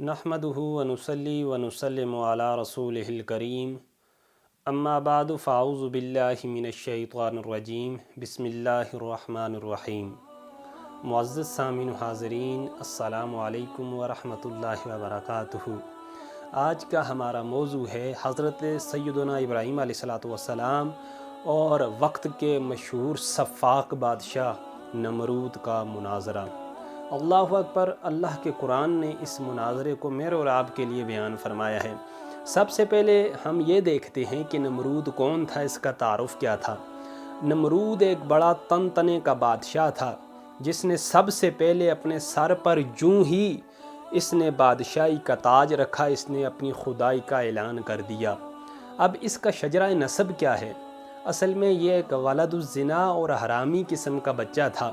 نحمدہ ونصلی ونسلم علی رسولہ الکریم اما بعد فاعوذ باللہ من الشیطان الرجیم بسم اللہ الرحمن الرحیم۔ معزز سامعین و حاضرین، السلام علیکم ورحمۃ اللہ وبرکاتہ۔ آج کا ہمارا موضوع ہے حضرت سیدنا ابراہیم علیہ السلام اور وقت کے مشہور سفاک بادشاہ نمرود کا مناظرہ۔ اللہ اکبر، اللہ کے قرآن نے اس مناظرے کو میرے اور آپ کے لیے بیان فرمایا ہے۔ سب سے پہلے ہم یہ دیکھتے ہیں کہ نمرود کون تھا، اس کا تعارف کیا تھا۔ نمرود ایک بڑا تنے کا بادشاہ تھا جس نے سب سے پہلے اپنے سر پر جوں ہی اس نے بادشاہی کا تاج رکھا، اس نے اپنی خدائی کا اعلان کر دیا۔ اب اس کا شجرہ نسب کیا ہے؟ اصل میں یہ ایک ولد الزنا اور حرامی قسم کا بچہ تھا۔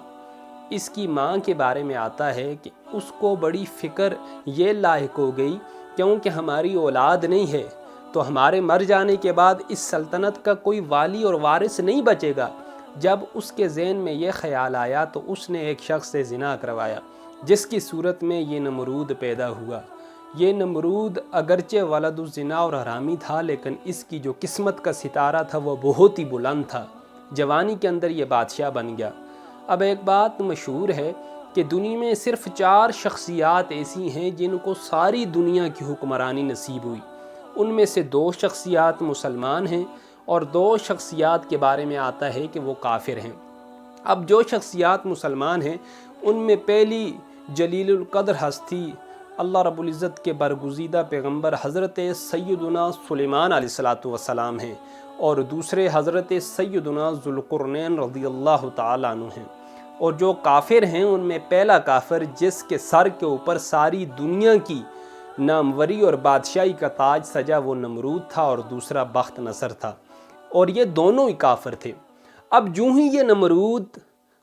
اس کی ماں کے بارے میں آتا ہے کہ اس کو بڑی فکر یہ لاحق ہو گئی، کیونکہ ہماری اولاد نہیں ہے تو ہمارے مر جانے کے بعد اس سلطنت کا کوئی والی اور وارث نہیں بچے گا۔ جب اس کے ذہن میں یہ خیال آیا تو اس نے ایک شخص سے زنا کروایا، جس کی صورت میں یہ نمرود پیدا ہوا۔ یہ نمرود اگرچہ ولد الزنا اور حرامی تھا، لیکن اس کی جو قسمت کا ستارہ تھا وہ بہت ہی بلند تھا۔ جوانی کے اندر یہ بادشاہ بن گیا۔ اب ایک بات مشہور ہے کہ دنیا میں صرف 4 شخصیات ایسی ہیں جن کو ساری دنیا کی حکمرانی نصیب ہوئی۔ ان میں سے 2 شخصیات مسلمان ہیں اور 2 شخصیات کے بارے میں آتا ہے کہ وہ کافر ہیں۔ اب جو شخصیات مسلمان ہیں ان میں پہلی جلیل القدر ہستی اللہ رب العزت کے برگزیدہ پیغمبر حضرت سیدنا سلیمان علیہ السلام ہیں، اور دوسرے حضرت سیدنا ذوالقرنین رضی اللہ تعالیٰ عنہ ہیں۔ اور جو کافر ہیں ان میں پہلا کافر جس کے سر کے اوپر ساری دنیا کی ناموری اور بادشاہی کا تاج سجا وہ نمرود تھا، اور دوسرا بخت نصر تھا، اور یہ دونوں ہی کافر تھے۔ اب جو ہی یہ نمرود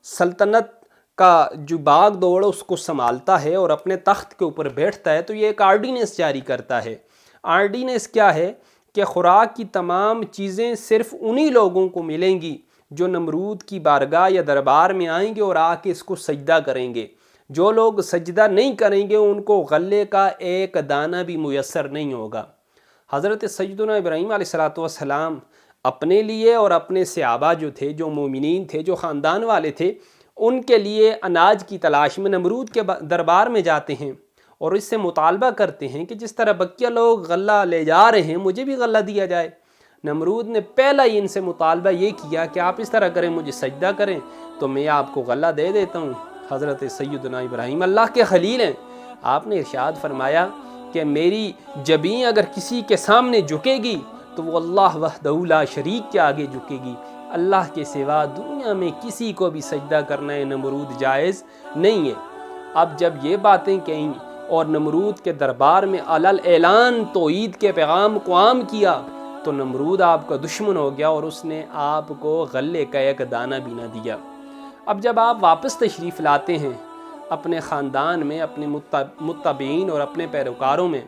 سلطنت کا جو باغ دوڑ اس کو سنبھالتا ہے اور اپنے تخت کے اوپر بیٹھتا ہے تو یہ ایک آرڈیننس جاری کرتا ہے۔ آرڈیننس کیا ہے کہ خوراک کی تمام چیزیں صرف انہی لوگوں کو ملیں گی جو نمرود کی بارگاہ یا دربار میں آئیں گے اور آ کے اس کو سجدہ کریں گے۔ جو لوگ سجدہ نہیں کریں گے ان کو غلے کا ایک دانہ بھی میسر نہیں ہوگا۔ حضرت سیدنا ابراہیم علیہ السلام اپنے لیے اور اپنے صحابہ جو تھے، جو مومنین تھے، جو خاندان والے تھے، ان کے لیے اناج کی تلاش میں نمرود کے دربار میں جاتے ہیں اور اس سے مطالبہ کرتے ہیں کہ جس طرح بقیہ لوگ غلہ لے جا رہے ہیں مجھے بھی غلہ دیا جائے۔ نمرود نے پہلا ہی ان سے مطالبہ یہ کیا کہ آپ اس طرح کریں، مجھے سجدہ کریں تو میں آپ کو غلہ دے دیتا ہوں۔ حضرت سیدنا ابراہیم اللہ کے خلیل ہیں، آپ نے ارشاد فرمایا کہ میری جبین اگر کسی کے سامنے جھکے گی تو وہ اللہ وحدہ لا شریک کے آگے جھکے گی۔ اللہ کے سوا دنیا میں کسی کو بھی سجدہ کرنا نمرود جائز نہیں ہے۔ اب جب یہ باتیں کہیں اور نمرود کے دربار میں علل اعلان توحید کے پیغام کو عام کیا تو نمرود آپ کا دشمن ہو گیا اور اس نے آپ کو غلے کا ایک دانہ بھی نہ دیا۔ اب جب آپ واپس تشریف لاتے ہیں اپنے خاندان میں، اپنے متبعین اور اپنے پیروکاروں میں،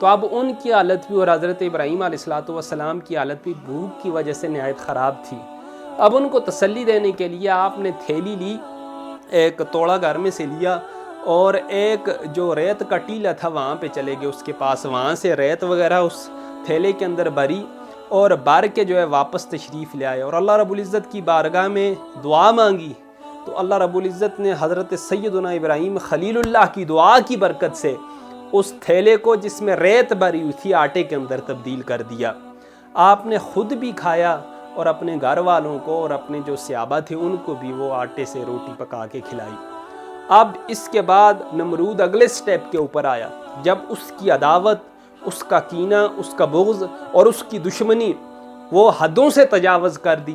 تو اب ان کی حالت بھی اور حضرت ابراہیم علیہ السلام کی حالت بھی بھوک کی وجہ سے نہایت خراب تھی۔ اب ان کو تسلی دینے کے لیے آپ نے تھیلی لی، ایک توڑا گھر میں سے لیا اور ایک جو ریت کا ٹیلا تھا وہاں پہ چلے گئے اس کے پاس، وہاں سے ریت وغیرہ اس تھیلے کے اندر بھری اور بار کے جو ہے واپس تشریف لے آئے اور اللہ رب العزت کی بارگاہ میں دعا مانگی۔ تو اللہ رب العزت نے حضرت سیدنا ابراہیم خلیل اللہ کی دعا کی برکت سے اس تھیلے کو جس میں ریت بھری ہوئی تھی آٹے کے اندر تبدیل کر دیا۔ آپ نے خود بھی کھایا اور اپنے گھر والوں کو اور اپنے جو صحابہ تھے ان کو بھی وہ آٹے سے روٹی پکا کے کھلائی۔ اب اس کے بعد نمرود اگلے سٹیپ کے اوپر آیا، جب اس کی عداوت، اس کا کینہ، اس کا بغض اور اس کی دشمنی وہ حدوں سے تجاوز کر دی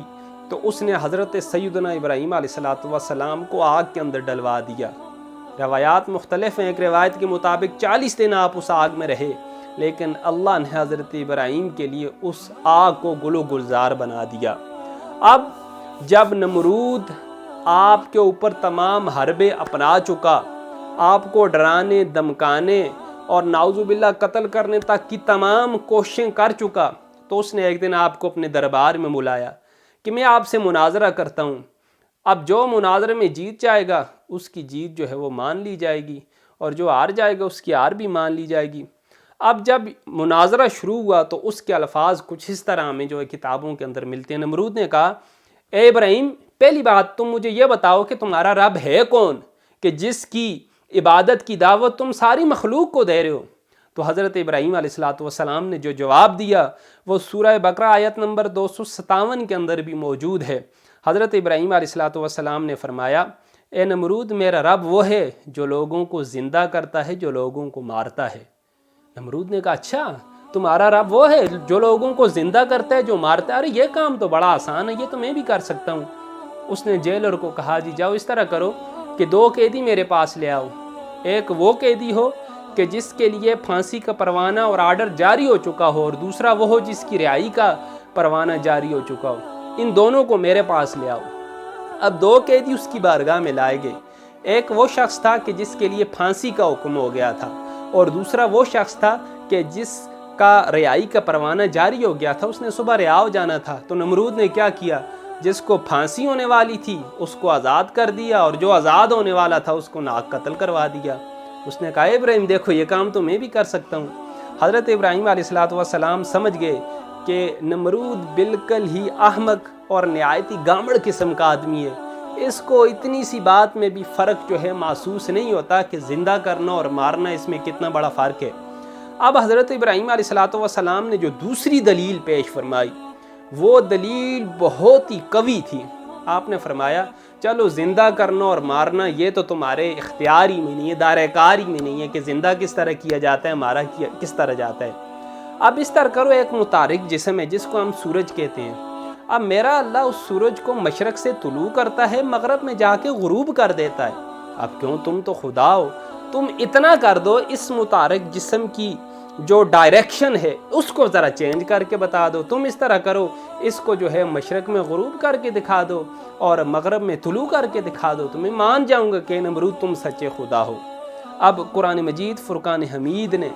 تو اس نے حضرت سیدنا ابراہیم علیہ السلام کو آگ کے اندر ڈلوا دیا۔ روایات مختلف ہیں، ایک روایت کے مطابق 40 دن آپ اس آگ میں رہے، لیکن اللہ نے حضرت ابراہیم کے لیے اس آگ کو گل و گلزار بنا دیا۔ اب جب نمرود آپ کے اوپر تمام حربے اپنا چکا، آپ کو ڈرانے، دمکانے اور نعوذ باللہ قتل کرنے تک کی تمام کوششیں کر چکا، تو اس نے ایک دن آپ کو اپنے دربار میں بلایا کہ میں آپ سے مناظرہ کرتا ہوں۔ اب جو مناظرے میں جیت جائے گا اس کی جیت جو ہے وہ مان لی جائے گی، اور جو ہار جائے گا اس کی ہار بھی مان لی جائے گی۔ اب جب مناظرہ شروع ہوا تو اس کے الفاظ کچھ اس طرح ہمیں جو ہے کتابوں کے اندر ملتے ہیں۔ نمرود نے کہا، اے ابراہیم، پہلی بات تم مجھے یہ بتاؤ کہ تمہارا رب ہے کون کہ جس کی عبادت کی دعوت تم ساری مخلوق کو دے رہے ہو؟ تو حضرت ابراہیم علیہ السلام نے جو جواب دیا وہ سورہ بقرہ آیت نمبر 257 کے اندر بھی موجود ہے۔ حضرت ابراہیم علیہ السلام نے فرمایا، اے نمرود، میرا رب وہ ہے جو لوگوں کو زندہ کرتا ہے، جو لوگوں کو مارتا ہے۔ نمرود نے کہا، اچھا تمہارا رب وہ ہے جو لوگوں کو زندہ کرتا ہے، جو مارتا ہے؟ ارے یہ کام تو بڑا آسان ہے، یہ تو میں بھی کر سکتا ہوں۔ اس نے جیلر کو کہا، جی جاؤ اس طرح کرو کہ 2 قیدی میرے پاس لے آؤ، ایک وہ قیدی ہو کہ جس کے لیے پھانسی کا پروانہ اور آرڈر جاری ہو چکا ہو، اور دوسرا وہ ہو جس کی رہائی کا پروانہ جاری ہو چکا ہو، ان دونوں کو میرے پاس لے آؤ۔ اب 2 قیدی اس کی بارگاہ میں لائے گئے، ایک وہ شخص تھا کہ جس کے لیے پھانسی کا حکم ہو گیا تھا، اور دوسرا وہ شخص تھا کہ جس کا رہائی کا پروانہ جاری ہو گیا تھا، اس نے صبح رہا ہو جانا تھا۔ تو نمرود نے کیا کیا، جس کو پھانسی ہونے والی تھی اس کو آزاد کر دیا، اور جو آزاد ہونے والا تھا اس کو ناک قتل کروا دیا۔ اس نے کہا، ابراہیم دیکھو یہ کام تو میں بھی کر سکتا ہوں۔ حضرت ابراہیم علیہ السلام سمجھ گئے کہ نمرود بالکل ہی احمق اور نہایت ہی گامڑ قسم کا آدمی ہے، اس کو اتنی سی بات میں بھی فرق جو ہے محسوس نہیں ہوتا کہ زندہ کرنا اور مارنا اس میں کتنا بڑا فرق ہے۔ اب حضرت ابراہیم علیہ السلام نے جو دوسری دلیل پیش فرمائی وہ دلیل بہت ہی قوی تھی۔ آپ نے فرمایا، چلو زندہ کرنا اور مارنا یہ تو تمہارے اختیاری میں نہیں ہے، دائرہ کاری میں نہیں ہے کہ زندہ کس طرح کیا جاتا ہے، مارا کس طرح جاتا ہے۔ اب اس طرح کرو، ایک متحرک جسم ہے جس کو ہم سورج کہتے ہیں، اب میرا اللہ اس سورج کو مشرق سے طلوع کرتا ہے، مغرب میں جا کے غروب کر دیتا ہے۔ اب کیوں، تم تو خدا ہو، تم اتنا کر دو، اس متحرک جسم کی جو ڈائریکشن ہے اس کو ذرا چینج کر کے بتا دو۔ تم اس طرح کرو، اس کو جو ہے مشرق میں غروب کر کے دکھا دو اور مغرب میں طلوع کر کے دکھا دو، تو میں مان جاؤں گا کہ نمرود تم سچے خدا ہو۔ اب قرآن مجید فرقان حمید نے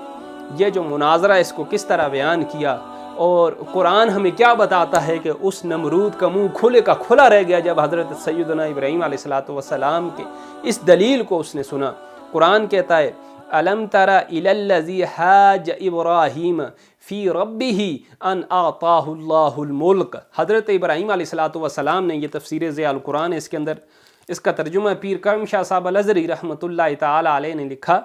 یہ جو مناظرہ اس کو کس طرح بیان کیا، اور قرآن ہمیں کیا بتاتا ہے کہ اس نمرود کا منہ کھلے کا کھلا رہ گیا جب حضرت سیدنا ابراہیم علیہ السلام کے اس دلیل کو اس نے سنا۔ قرآن کہتا ہے، الم تر الی الذی حاج ابراہیم فی ربہ ان اعطاہ اللہ الملک۔ حضرت ابراہیم علیہ السلام نے، یہ تفسیر ضیاء القرآن ہے، اس کے اندر اس کا ترجمہ پیر کرم شاہ صاحب الازہری رحمۃ اللہ تعالی علیہ نے لکھا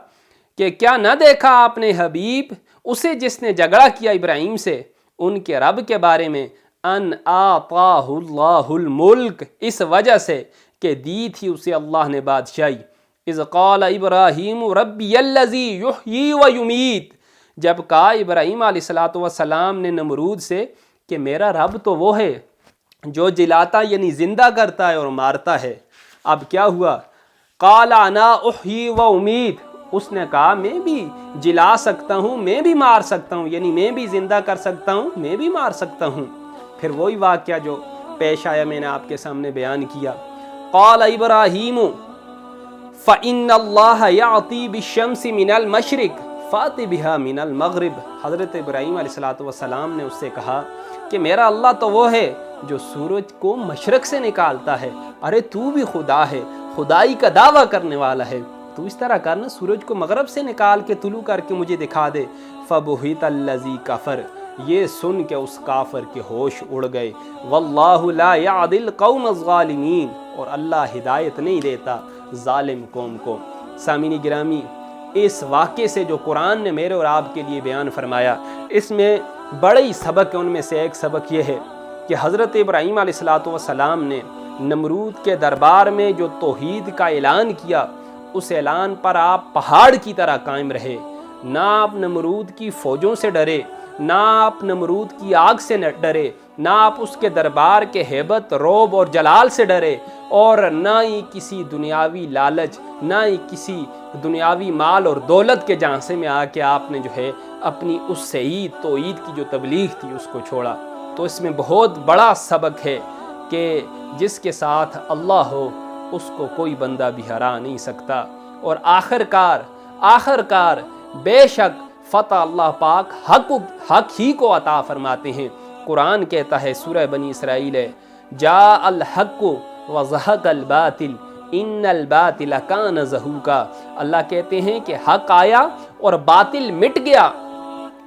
کہ کیا نہ دیکھا آپ نے حبیب اسے جس نے جھگڑا کیا ابراہیم سے ان کے رب کے بارے میں، ان اعطاہ اللہ الملک، اس وجہ سے کہ دی تھی اسے اللہ نے بادشاہی۔ اذ قال ابراہیم ربی الذی یحیی و یمیت، جب کہا ابراہیم علیہ السلام نے نمرود سے کہ میرا رب تو وہ ہے جو جلاتا یعنی زندہ کرتا ہے اور مارتا ہے۔ اب کیا ہوا، قال انا احیی و امیت، اس نے کہا میں بھی جلا سکتا ہوں، میں بھی مار سکتا ہوں، یعنی میں بھی زندہ کر سکتا ہوں، میں بھی مار سکتا ہوں۔ پھر وہی واقعہ جو پیش آیا میں نے آپ کے سامنے بیان کیا، قال ابراہیم فَإِنَّ اللَّهَ يَعْطِي بِالشَّمْسِ مِنَ الْمَشْرِقِ فَأْتِ بِهَا مِنَ الْمَغْرِبِ۔ حضرت ابراہیم علیہ السلام نے اس سے کہا کہ میرا اللہ تو وہ ہے جو سورج کو مشرق سے نکالتا ہے۔ ارے تو بھی خدا ہے، خدائی کا دعویٰ کرنے والا ہے، تو اس طرح کرنا، سورج کو مغرب سے نکال کے طلوع کر کے مجھے دکھا دے۔ فَبُهِتَ الَّذِي كَفَرَ، یہ سن کے اس کافر کے ہوش اڑ گئے۔ وَاللَّهُ لَا يَعْدِي الْقَوْمَ الظَّالِمِينَ، اور اللہ ہدایت نہیں دیتا ظالم قوم کو۔ سامعین گرامی، اس واقعے سے جو قرآن نے میرے اور آپ کے لیے بیان فرمایا، اس میں بڑے ہی سبق ہیں۔ ان میں سے ایک سبق یہ ہے کہ حضرت ابراہیم علیہ السلام نے نمرود کے دربار میں جو توحید کا اعلان کیا، اس اعلان پر آپ پہاڑ کی طرح قائم رہے، نہ آپ نمرود کی فوجوں سے ڈرے، نہ آپ نمرود کی آگ سے ڈرے، نہ آپ اس کے دربار کے ہیبت، رعب اور جلال سے ڈرے، اور نہ ہی کسی دنیاوی لالچ، نہ ہی کسی دنیاوی مال اور دولت کے جھانسے میں آ کے آپ نے جو ہے اپنی اس صحیح توحید کی جو تبلیغ تھی اس کو چھوڑا۔ تو اس میں بہت بڑا سبق ہے کہ جس کے ساتھ اللہ ہو اس کو کوئی بندہ بھی ہرا نہیں سکتا، اور آخر کار بے شک فتح اللہ پاک حق ہی کو عطا فرماتے ہیں۔ قرآن کہتا ہے، سورہ بنی اسرائیل ہے، جاء الحق وزہق الباطل ان الباطل کان زہوقا، اللہ کہتے ہیں کہ حق آیا اور باطل مٹ گیا،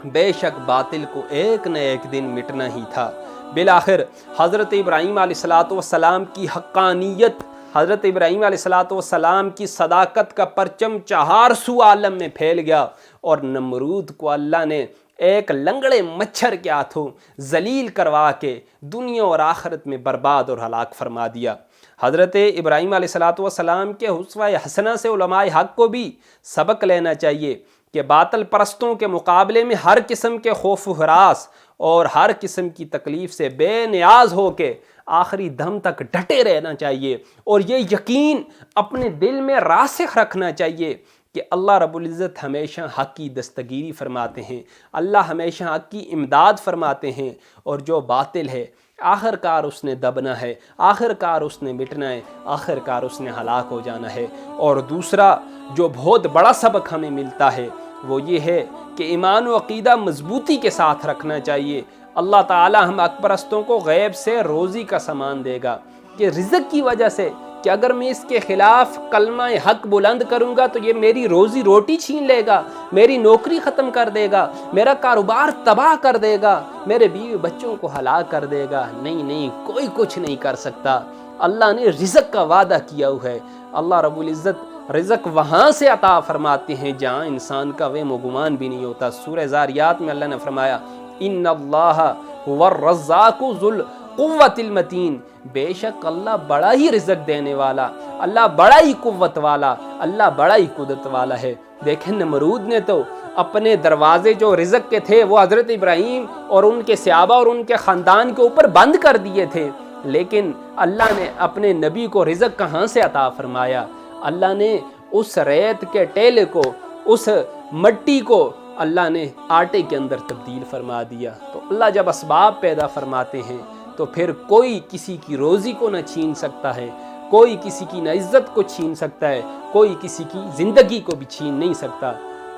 بے شک باطل کو ایک نہ ایک دن مٹنا ہی تھا۔ بالآخر حضرت ابراہیم علیہ السلام کی حقانیت، حضرت ابراہیم علیہ السلام کی صداقت کا پرچم 400 عالم میں پھیل گیا، اور نمرود کو اللہ نے ایک لنگڑے مچھر کے ہاتھوں ذلیل کروا کے دنیا اور آخرت میں برباد اور ہلاک فرما دیا۔ حضرت ابراہیم علیہ السلام کے اسوہ حسنہ سے علماء حق کو بھی سبق لینا چاہیے کہ باطل پرستوں کے مقابلے میں ہر قسم کے خوف و ہراس اور ہر قسم کی تکلیف سے بے نیاز ہو کے آخری دم تک ڈٹے رہنا چاہیے، اور یہ یقین اپنے دل میں راسخ رکھنا چاہیے کہ اللہ رب العزت ہمیشہ حق کی دستگیری فرماتے ہیں، اللہ ہمیشہ حق کی امداد فرماتے ہیں، اور جو باطل ہے آخر کار اس نے دبنا ہے، آخر کار اس نے مٹنا ہے، آخر کار اس نے ہلاک ہو جانا ہے۔ اور دوسرا جو بہت بڑا سبق ہمیں ملتا ہے وہ یہ ہے کہ ایمان و عقیدہ مضبوطی کے ساتھ رکھنا چاہیے۔ اللہ تعالی ہم حق پرستوں کو غیب سے روزی کا سامان دے گا، کہ رزق کی وجہ سے، کہ اگر میں اس کے خلاف کلمہ حق بلند کروں گا تو یہ میری روزی روٹی چھین لے گا، میری نوکری ختم کر دے گا، میرا کاروبار تباہ کر دے گا، میرے بیوی بچوں کو ہلاک کر دے گا۔ نہیں، کوئی کچھ نہیں کر سکتا۔ اللہ نے رزق کا وعدہ کیا ہوا ہے۔ اللہ رب العزت رزق وہاں سے عطا فرماتے ہیں جہاں انسان کا وہم و گمان بھی نہیں ہوتا۔ سورہ ذاریات میں اللہ نے فرمایا ان اللہ هو الرزاق ذو القوۃ المتین، بے شک اللہ بڑا ہی رزق دینے والا، اللہ بڑا ہی قوت والا، اللہ بڑا ہی قدرت والا ہے۔ دیکھیں نمرود نے تو اپنے دروازے جو رزق کے تھے وہ حضرت ابراہیم اور ان کے صحابہ اور ان کے خاندان کے اوپر بند کر دیے تھے، لیکن اللہ نے اپنے نبی کو رزق کہاں سے عطا فرمایا؟ اللہ نے اس ریت کے ٹیلے کو، اس مٹی کو اللہ نے آٹے کے اندر تبدیل فرما دیا۔ تو اللہ جب اسباب پیدا فرماتے ہیں تو پھر کوئی کسی کی روزی کو نہ چھین سکتا ہے، کوئی کسی کی نہ عزت کو چھین سکتا ہے، کوئی کسی کی زندگی کو بھی چھین نہیں سکتا۔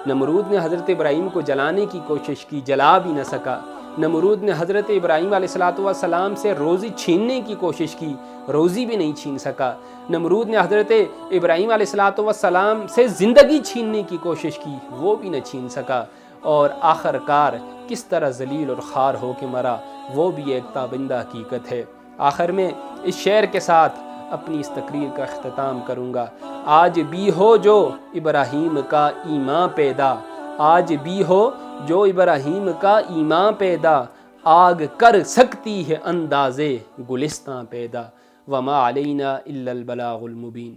نمرود نے حضرت ابراہیم کو جلانے کی کوشش کی، جلا بھی نہ سکا۔ نمرود نے حضرت ابراہیم علیہ السلام سے روزی چھیننے کی کوشش کی، روزی بھی نہیں چھین سکا۔ نمرود نے حضرت ابراہیم علیہ السلام سے زندگی چھیننے کی کوشش کی، وہ بھی نہ چھین سکا، اور آخر کار کس طرح ذلیل اور خوار ہو کے مرا وہ بھی ایک تابندہ حقیقت ہے۔ آخر میں اس شعر کے ساتھ اپنی اس تقریر کا اختتام کروں گا۔ آج بھی ہو جو ابراہیم کا ایمان پیدا، آج بھی ہو جو ابراہیم کا ایمان پیدا، آگ کر سکتی ہے اندازے گلستاں پیدا، وما علینا الا البلاغ المبین۔